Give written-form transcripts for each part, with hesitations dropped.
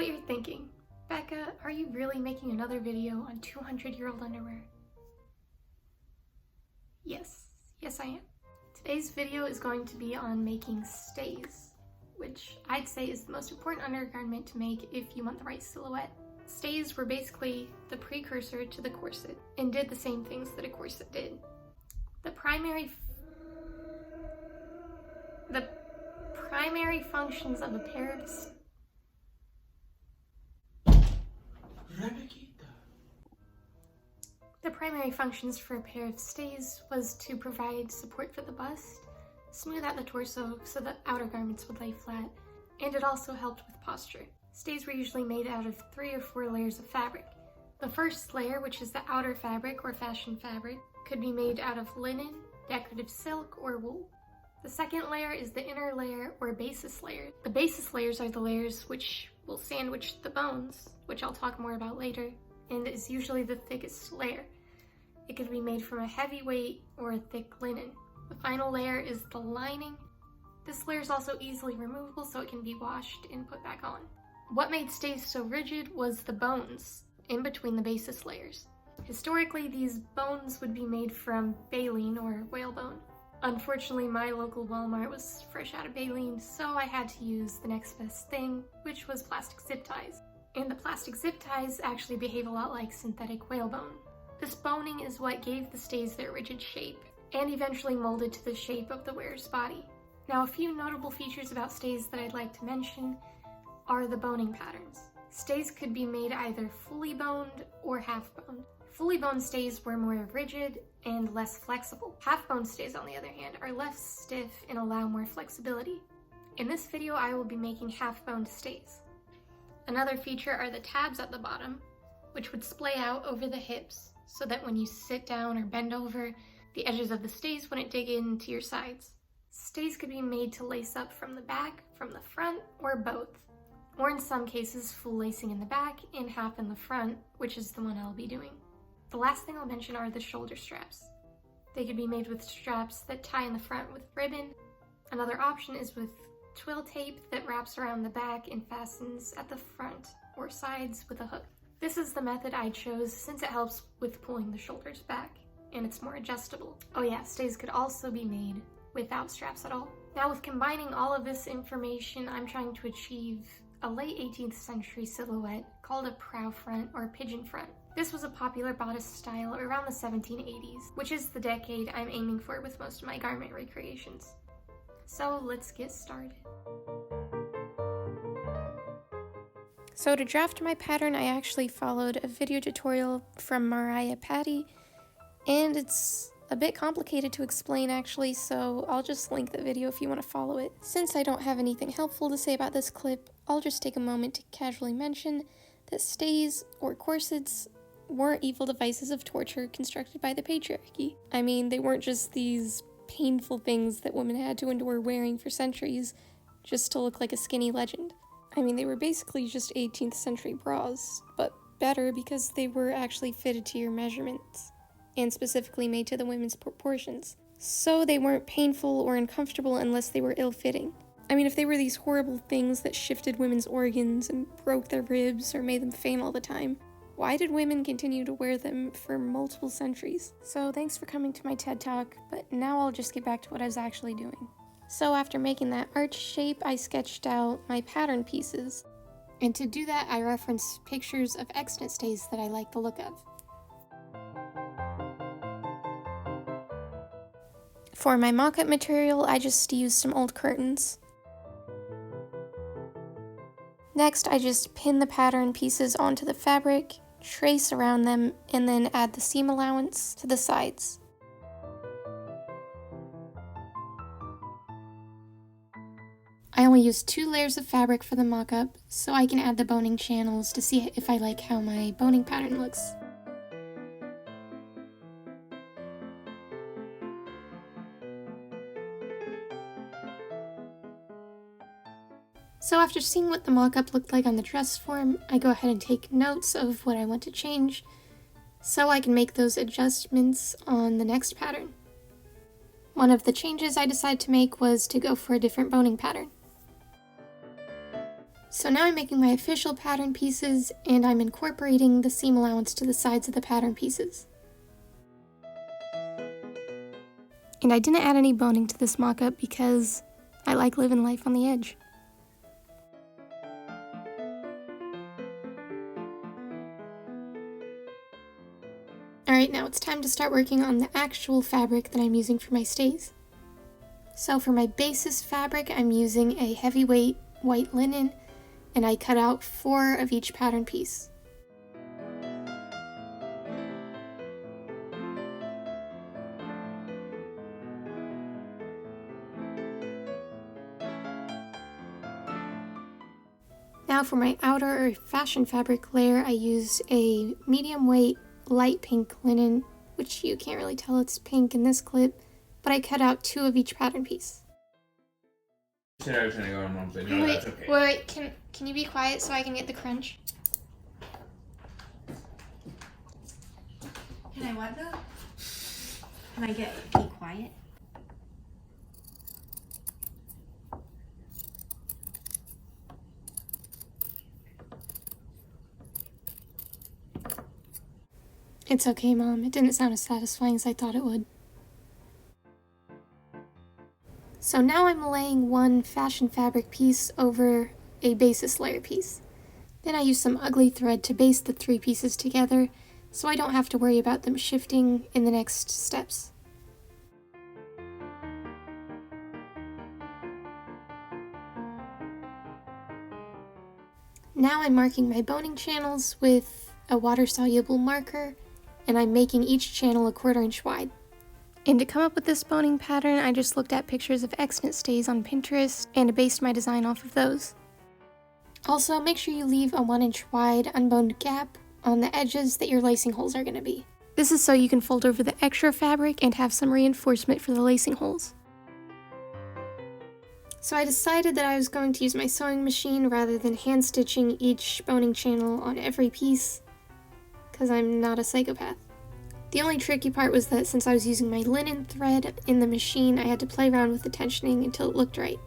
what you're thinking. Becca, are you really making another video on 200-year-old underwear? Yes, I am. Today's video is going to be on making stays, which I'd say is the most important undergarment to make if you want the right silhouette. Stays were basically the precursor to the corset and did the same things that a corset did. The primary functions of a pair of The primary functions for a pair of stays was to provide support for the bust, smooth out the torso so that outer garments would lay flat, and it also helped with posture. Stays were usually made out of 3 or 4 layers of fabric. The first layer, which is the outer fabric or fashion fabric, could be made out of linen, decorative silk, or wool. The second layer is the inner layer or basis layer. The basis layers are the layers which will sandwich the bones, which I'll talk more about later, and is usually the thickest layer. It could be made from a heavy weight or a thick linen. The final layer is the lining. This layer is also easily removable so it can be washed and put back on. What made stays so rigid was the bones in between the basis layers. Historically, these bones would be made from baleen or whalebone. Unfortunately, my local Walmart was fresh out of baleen, so I had to use the next best thing, which was plastic zip ties. And the plastic zip ties actually behave a lot like synthetic whalebone. This boning is what gave the stays their rigid shape, and eventually molded to the shape of the wearer's body. Now, a few notable features about stays that I'd like to mention are the boning patterns. Stays could be made either fully boned or half-boned. Fully boned stays were more rigid and less flexible. Half-boned stays, on the other hand, are less stiff and allow more flexibility. In this video, I will be making half-boned stays. Another feature are the tabs at the bottom, which would splay out over the hips so that when you sit down or bend over, the edges of the stays wouldn't dig into your sides. Stays could be made to lace up from the back, from the front, or both. Or in some cases, full lacing in the back and half in the front, which is the one I'll be doing. The last thing I'll mention are the shoulder straps. They could be made with straps that tie in the front with ribbon. Another option is with twill tape that wraps around the back and fastens at the front or sides with a hook. This is the method I chose since it helps with pulling the shoulders back, and it's more adjustable. Oh yeah, stays could also be made without straps at all. Now, with combining all of this information, I'm trying to achieve a late 18th century silhouette called a prow front or pigeon front. This was a popular bodice style around the 1780s, which is the decade I'm aiming for with most of my garment recreations. So let's get started. So to draft my pattern, I actually followed a video tutorial from Mariah Patty, and it's a bit complicated to explain actually, so I'll just link the video if you want to follow it. Since I don't have anything helpful to say about this clip, I'll just take a moment to casually mention that stays or corsets weren't evil devices of torture constructed by the patriarchy. I mean, they weren't just these painful things that women had to endure wearing for centuries just to look like a skinny legend. I mean, they were basically just 18th century bras, but better because they were actually fitted to your measurements and specifically made to the women's proportions. So they weren't painful or uncomfortable unless they were ill-fitting. I mean, if they were these horrible things that shifted women's organs and broke their ribs or made them faint all the time, why did women continue to wear them for multiple centuries? So thanks for coming to my TED Talk, but now I'll just get back to what I was actually doing. So after making that arch shape, I sketched out my pattern pieces. And to do that, I referenced pictures of extant stays that I like the look of. For my mock-up material, I just used some old curtains. Next, I just pin the pattern pieces onto the fabric, trace around them, and then add the seam allowance to the sides. I only used 2 layers of fabric for the mock-up, so I can add the boning channels to see if I like how my boning pattern looks. So after seeing what the mock-up looked like on the dress form, I go ahead and take notes of what I want to change, so I can make those adjustments on the next pattern. One of the changes I decided to make was to go for a different boning pattern. So now I'm making my official pattern pieces, and I'm incorporating the seam allowance to the sides of the pattern pieces. And I didn't add any boning to this mock-up because I like living life on the edge. Alright, now it's time to start working on the actual fabric that I'm using for my stays. So for my basis fabric, I'm using a heavyweight white linen, and I cut out 4 of each pattern piece. Now for my outer or fashion fabric layer, I used a medium weight light pink linen, which you can't really tell it's pink in this clip, but I cut out 2 of each pattern piece. I said I was gonna go on one, but no, that's okay. Wait, can you be quiet so I can get the crunch? Can I what though? Can I be quiet? It's okay, Mom. It didn't sound as satisfying as I thought it would. So now I'm laying one fashion fabric piece over a basis layer piece. Then I use some ugly thread to base the 3 pieces together, so I don't have to worry about them shifting in the next steps. Now I'm marking my boning channels with a water-soluble marker, and I'm making each channel a 1/4 inch wide. And to come up with this boning pattern, I just looked at pictures of extant stays on Pinterest and based my design off of those. Also, make sure you leave a 1 inch wide unboned gap on the edges that your lacing holes are going to be. This is so you can fold over the extra fabric and have some reinforcement for the lacing holes. So I decided that I was going to use my sewing machine rather than hand stitching each boning channel on every piece, because I'm not a psychopath. The only tricky part was that since I was using my linen thread in the machine, I had to play around with the tensioning until it looked right.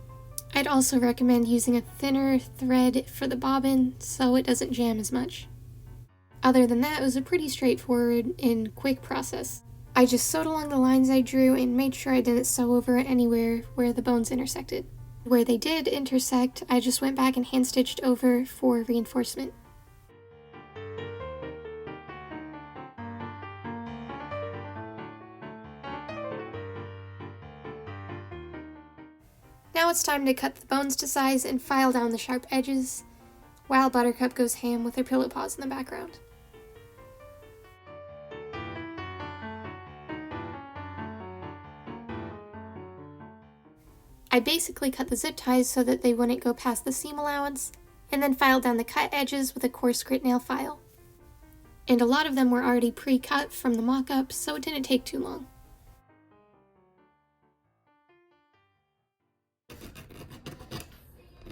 I'd also recommend using a thinner thread for the bobbin so it doesn't jam as much. Other than that, it was a pretty straightforward and quick process. I just sewed along the lines I drew and made sure I didn't sew over anywhere where the bones intersected. Where they did intersect, I just went back and hand stitched over for reinforcement. Now it's time to cut the bones to size and file down the sharp edges, while Buttercup goes ham with her pillow paws in the background. I basically cut the zip ties so that they wouldn't go past the seam allowance, and then filed down the cut edges with a coarse grit nail file. And a lot of them were already pre-cut from the mock-up, so it didn't take too long.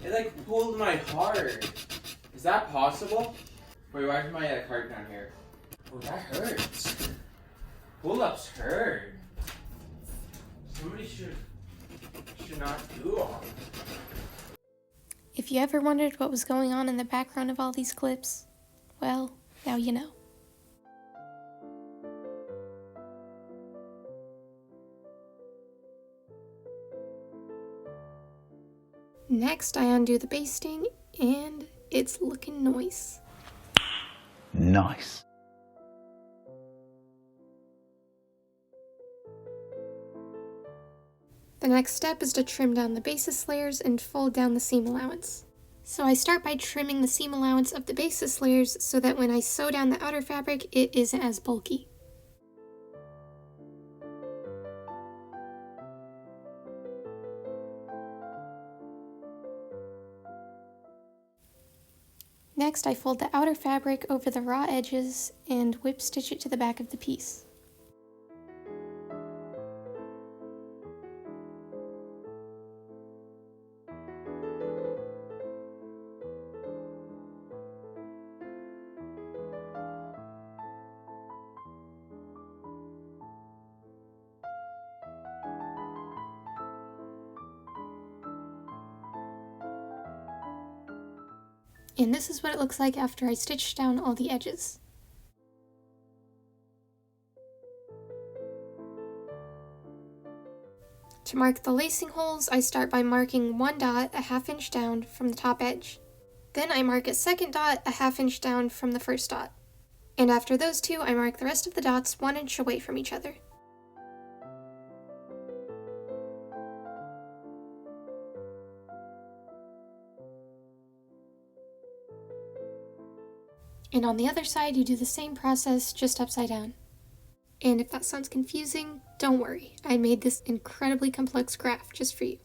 It like pulled my heart. Is that possible? Wait, why is my heart down here? Oh, that hurts. Pull-ups hurt. Somebody should not do all. If you ever wondered what was going on in the background of all these clips, well, now you know. Next, I undo the basting, and it's looking nice. Nice. The next step is to trim down the basis layers and fold down the seam allowance. So I start by trimming the seam allowance of the basis layers so that when I sew down the outer fabric, it isn't as bulky. Next, I fold the outer fabric over the raw edges and whip stitch it to the back of the piece. And this is what it looks like after I stitch down all the edges. To mark the lacing holes, I start by marking one dot a ½ inch down from the top edge. Then I mark a second dot a ½ inch down from the first dot. And after those two, I mark the rest of the dots 1 inch away from each other. And on the other side, you do the same process, just upside down. And if that sounds confusing, don't worry. I made this incredibly complex graph just for you.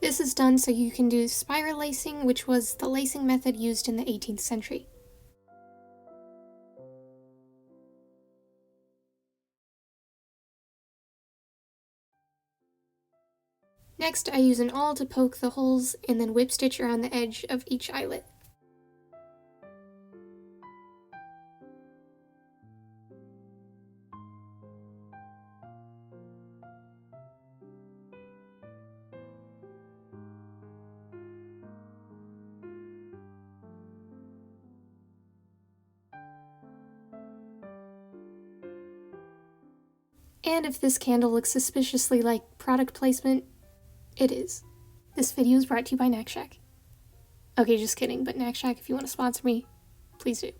This is done so you can do spiral lacing, which was the lacing method used in the 18th century. Next, I use an awl to poke the holes and then whip stitch around the edge of each eyelet. And if this candle looks suspiciously like product placement, it is. This video is brought to you by Knack Shack. Okay, just kidding, but Knack Shack, if you want to sponsor me, please do.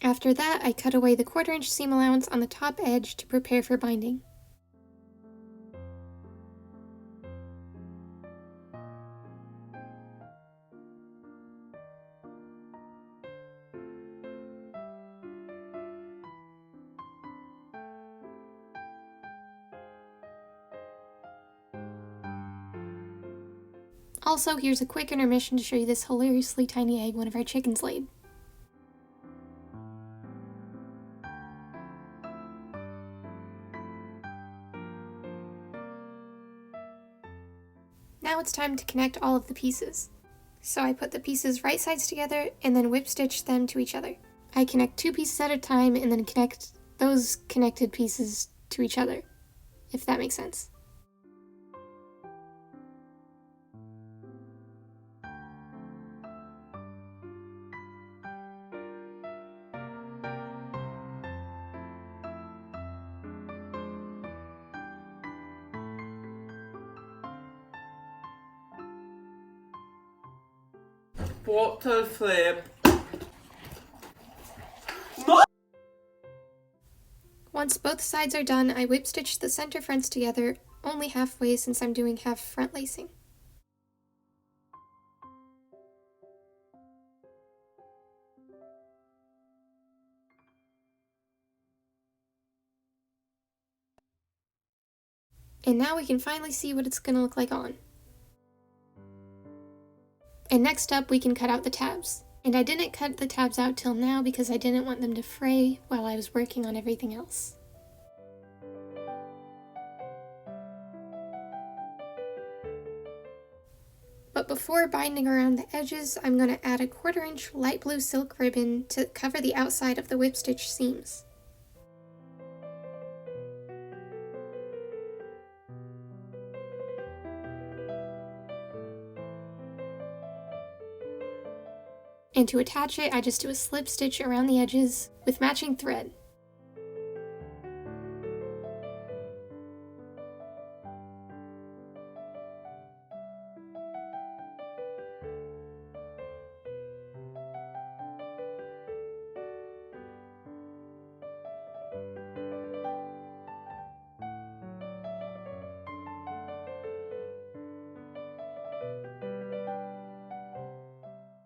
After that, I cut away the 1/4 inch seam allowance on the top edge to prepare for binding. Also, here's a quick intermission to show you this hilariously tiny egg one of our chickens laid. Now it's time to connect all of the pieces. So I put the pieces right sides together and then whip stitch them to each other. I connect 2 pieces at a time and then connect those connected pieces to each other, if that makes sense. What to flip? Once both sides are done, I whip stitch the center fronts together, only halfway since I'm doing half front lacing. And now we can finally see what it's going to look like on. And next up, we can cut out the tabs. And I didn't cut the tabs out till now because I didn't want them to fray while I was working on everything else. But before binding around the edges, I'm going to add a 1/4 inch light blue silk ribbon to cover the outside of the whip stitch seams. And to attach it, I just do a slip stitch around the edges with matching thread.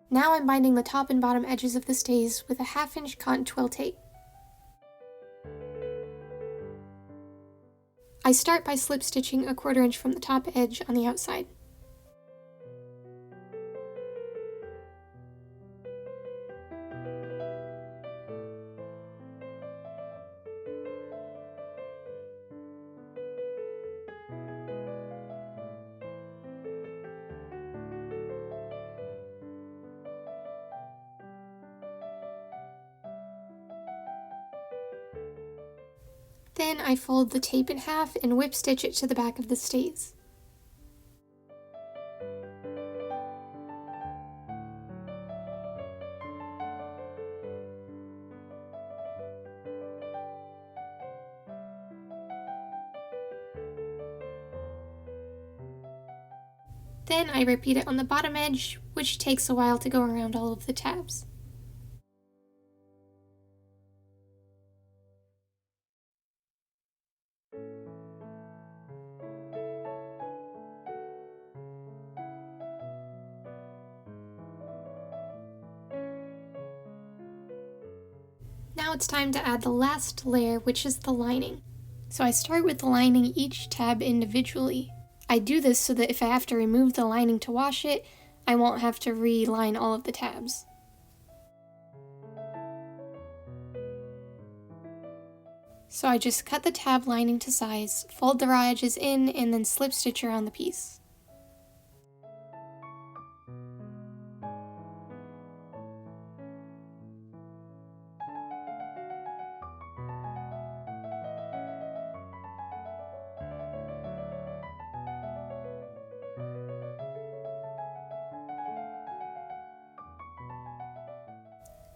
Now I'm binding the top and bottom edges of the stays with a 1/2 inch cotton twill tape. I start by slip stitching a 1/4 inch from the top edge on the outside. Then I fold the tape in half and whip stitch it to the back of the stays. Then I repeat it on the bottom edge, which takes a while to go around all of the tabs. Now it's time to add the last layer, which is the lining. So I start with lining each tab individually. I do this so that if I have to remove the lining to wash it, I won't have to re-line all of the tabs. So I just cut the tab lining to size, fold the raw edges in, and then slip stitch around the piece.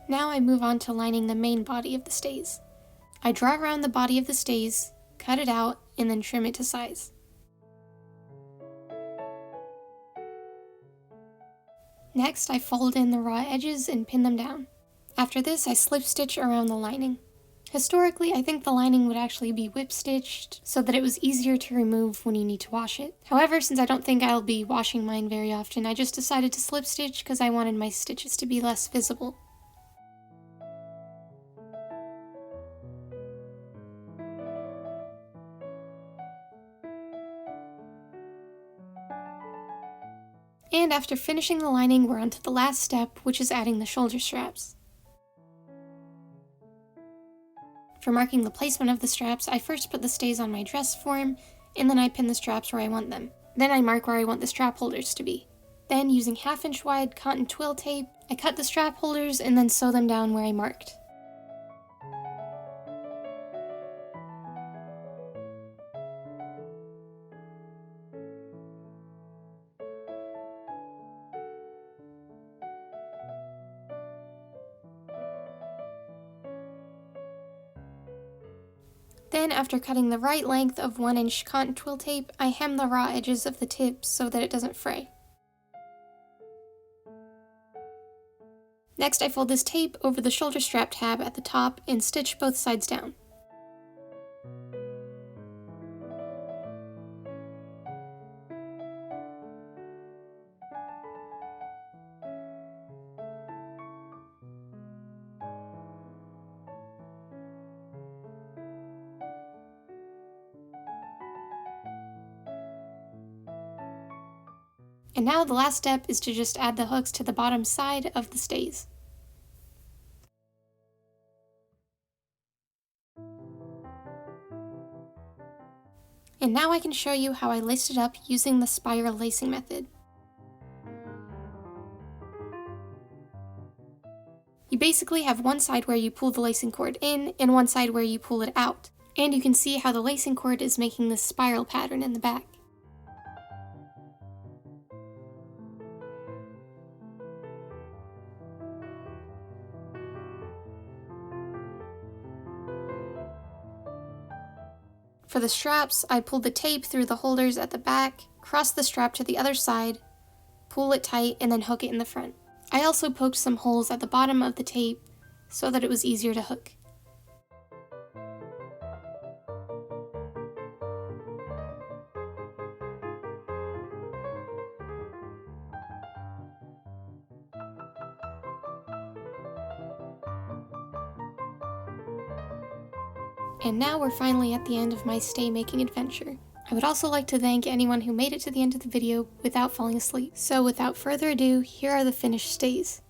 Now I move on to lining the main body of the stays. I draw around the body of the stays, cut it out, and then trim it to size. Next, I fold in the raw edges and pin them down. After this, I slip stitch around the lining. Historically, I think the lining would actually be whip stitched so that it was easier to remove when you need to wash it. However, since I don't think I'll be washing mine very often, I just decided to slip stitch because I wanted my stitches to be less visible. And after finishing the lining, we're on to the last step, which is adding the shoulder straps. For marking the placement of the straps, I first put the stays on my dress form, and then I pin the straps where I want them. Then I mark where I want the strap holders to be. Then, using 1/2" wide cotton twill tape, I cut the strap holders and then sew them down where I marked. Then, after cutting the right length of 1" cotton twill tape, I hem the raw edges of the tips so that it doesn't fray. Next, I fold this tape over the shoulder strap tab at the top and stitch both sides down. And now the last step is to just add the hooks to the bottom side of the stays. And now I can show you how I laced it up using the spiral lacing method. You basically have one side where you pull the lacing cord in and one side where you pull it out. And you can see how the lacing cord is making this spiral pattern in the back. For the straps, I pulled the tape through the holders at the back, cross the strap to the other side, pull it tight, and then hook it in the front. I also poked some holes at the bottom of the tape so that it was easier to hook. And now we're finally at the end of my stay making adventure. I would also like to thank anyone who made it to the end of the video without falling asleep. So without further ado, here are the finished stays.